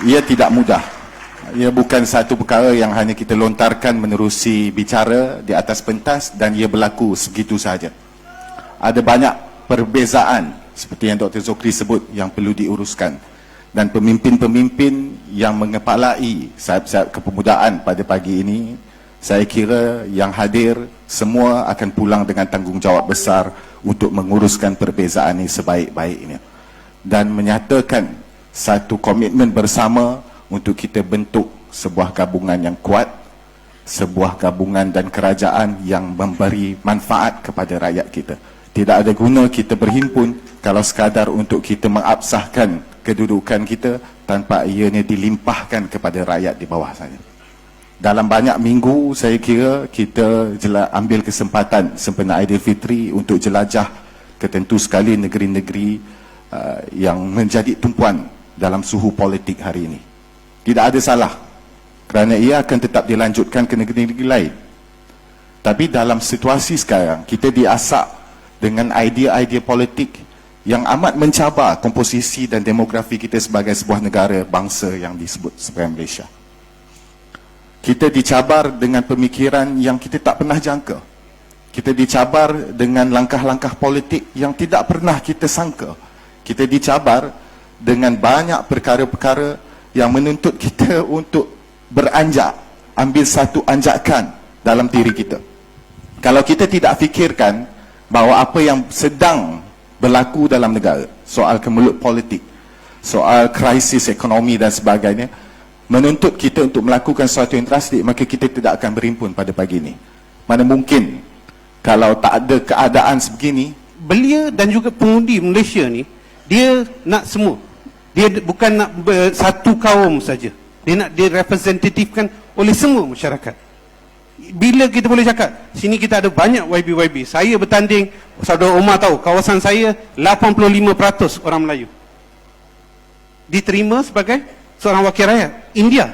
ia tidak mudah. Ia bukan satu perkara yang hanya kita lontarkan menerusi bicara di atas pentas dan ia berlaku segitu sahaja. Ada banyak perbezaan seperti yang Dr. Zokri sebut yang perlu diuruskan, dan pemimpin-pemimpin yang mengepalai sayap-sayap kepemudaan pada pagi ini, saya kira yang hadir semua akan pulang dengan tanggungjawab besar untuk menguruskan perbezaan ini sebaik-baiknya dan menyatakan satu komitmen bersama untuk kita bentuk sebuah gabungan yang kuat, sebuah gabungan dan kerajaan yang memberi manfaat kepada rakyat kita. Tidak ada guna kita berhimpun kalau sekadar untuk kita mengabsahkan kedudukan kita tanpa ianya dilimpahkan kepada rakyat di bawah saja. Dalam banyak minggu saya kira kita ambil kesempatan sempena Aidilfitri untuk jelajah ke tentu sekali negeri-negeri yang menjadi tumpuan dalam suhu politik hari ini. Tidak ada salah kerana ia akan tetap dilanjutkan ke negeri-negeri lain. Tapi dalam situasi sekarang kita diasak dengan idea-idea politik yang amat mencabar komposisi dan demografi kita sebagai sebuah negara bangsa yang disebut sebagai Malaysia. Kita dicabar dengan pemikiran yang kita tak pernah jangka. Kita dicabar dengan langkah-langkah politik yang tidak pernah kita sangka. Kita dicabar dengan banyak perkara-perkara yang menuntut kita untuk beranjak, ambil satu anjakan dalam diri kita. Kalau kita tidak fikirkan bahawa apa yang sedang berlaku dalam negara, soal kemelut politik, soal krisis ekonomi dan sebagainya, menuntut kita untuk melakukan sesuatu yang drastik, maka kita tidak akan berhimpun pada pagi ini. Mana mungkin kalau tak ada keadaan sebegini. Belia dan juga pengundi Malaysia ni, dia nak semua. Dia bukan nak satu kaum saja. Dia nak direpresentatifkan oleh semua masyarakat. Bila kita boleh cakap, sini kita ada banyak YB-YB. Saya bertanding, Saudara Omar tahu, kawasan saya 85% orang Melayu. Diterima sebagai seorang wakil rakyat. India,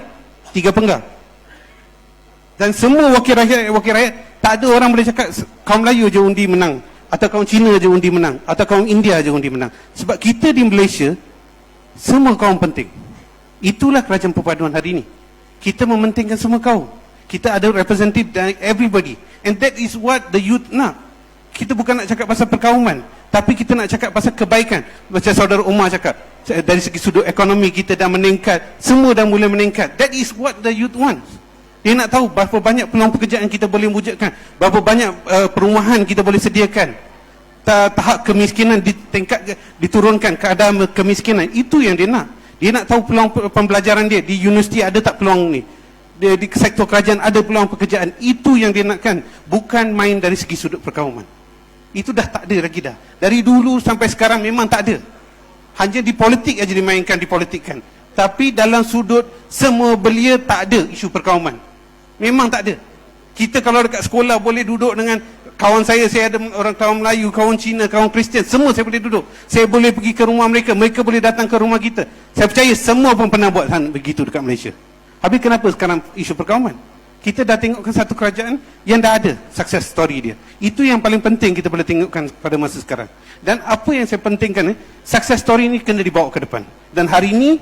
3 penggal. Dan semua wakil rakyat, tak ada orang boleh cakap kaum Melayu je undi menang, atau kaum Cina je undi menang, atau kaum India je undi menang. Sebab kita di Malaysia, semua kaum penting. Itulah kerajaan perpaduan hari ini. Kita mementingkan semua kaum. Kita ada representative dari everybody. And that is what the youth nak. Kita bukan nak cakap pasal perkauman, tapi kita nak cakap pasal kebaikan. Macam Saudara Umar cakap, dari segi sudut ekonomi kita dah meningkat, semua dah mulai meningkat. That is what the youth wants. Dia nak tahu berapa banyak peluang pekerjaan kita boleh wujudkan, berapa banyak perumahan kita boleh sediakan, tahap kemiskinan diturunkan, keadaan kemiskinan. Itu yang dia nak. Dia nak tahu peluang pembelajaran dia. Di universiti ada tak peluang ni? Di sektor kerajaan ada peluang pekerjaan. Itu yang dia nakkan. Bukan main dari segi sudut perkauman. Itu dah tak ada lagi dah. Dari dulu sampai sekarang memang tak ada. Hanya di politik aja dimainkan, dipolitikkan. Tapi dalam sudut semua belia tak ada isu perkauman. Memang tak ada. Kita kalau dekat sekolah boleh duduk dengan kawan saya ada orang kaum Melayu, kaum Cina, kaum Kristian, semua saya boleh duduk. Saya boleh pergi ke rumah mereka, mereka boleh datang ke rumah kita. Saya percaya semua pun pernah buat begitu dekat Malaysia. Habis kenapa sekarang isu perkauman? Kita dah tengokkan satu kerajaan yang dah ada success story dia. Itu yang paling penting kita boleh tengokkan pada masa sekarang. Dan apa yang saya pentingkan, success story ni kena dibawa ke depan. Dan hari ini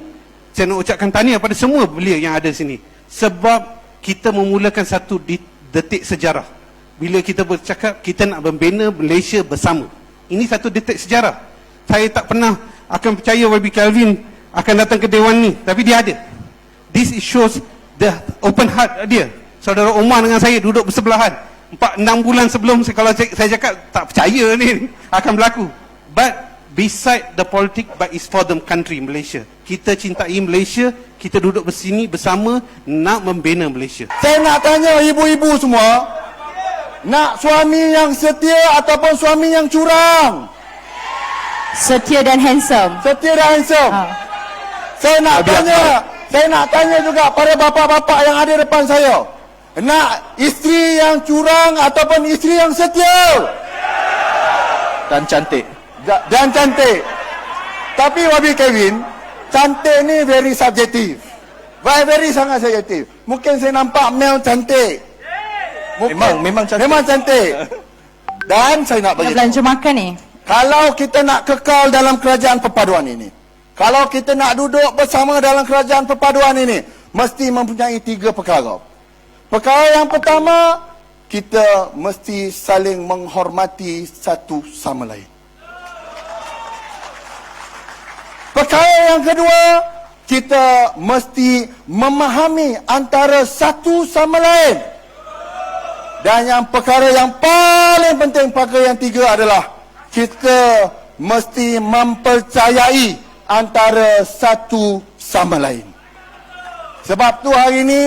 saya nak ucapkan tahniah pada semua belia yang ada sini. Sebab kita memulakan satu detik sejarah. Bila kita bercakap, kita nak membina Malaysia bersama. Ini satu detik sejarah. Saya tak pernah akan percaya YB Kelvin akan datang ke Dewan ni. Tapi dia ada. This shows the open heart dia. Saudara Omar dengan saya duduk bersebelahan. 4-6 bulan sebelum, kalau saya cakap, tak percaya ni akan berlaku. But beside the politic, but it's for the country, Malaysia. Kita cintai Malaysia, kita duduk bersini bersama nak membina Malaysia. Saya nak tanya ibu-ibu semua, nak suami yang setia ataupun suami yang curang? Setia dan handsome. Setia dan handsome. Saya nak tanya juga pada bapa-bapa yang ada depan saya. Nak isteri yang curang ataupun isteri yang setia? Dan cantik. Dan cantik. Tapi Wabi Kevin, cantik ni very subjektif. Very sangat subjektif. Mungkin saya nampak Mel cantik. Memang cantik. Memang cantik. Dan saya nak beritahu, belanja makan ni. kalau kita nak kekal dalam kerajaan perpaduan ini, Kalau kita nak duduk bersama dalam kerajaan perpaduan ini, mesti mempunyai 3 perkara. Perkara yang pertama, kita mesti saling menghormati satu sama lain. Perkara yang kedua, kita mesti memahami antara satu sama lain. Dan yang perkara yang paling penting, perkara yang 3 adalah kita mesti mempercayai antara satu sama lain. Sebab tu hari ini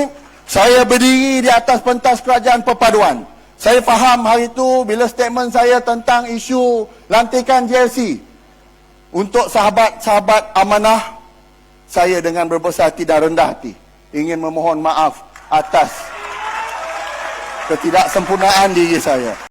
saya berdiri di atas pentas kerajaan perpaduan. Saya faham hari itu bila statement saya tentang isu lantikan JLC. Untuk sahabat-sahabat amanah, saya dengan berbesar hati dan rendah hati ingin memohon maaf atas ketidaksempurnaan diri saya.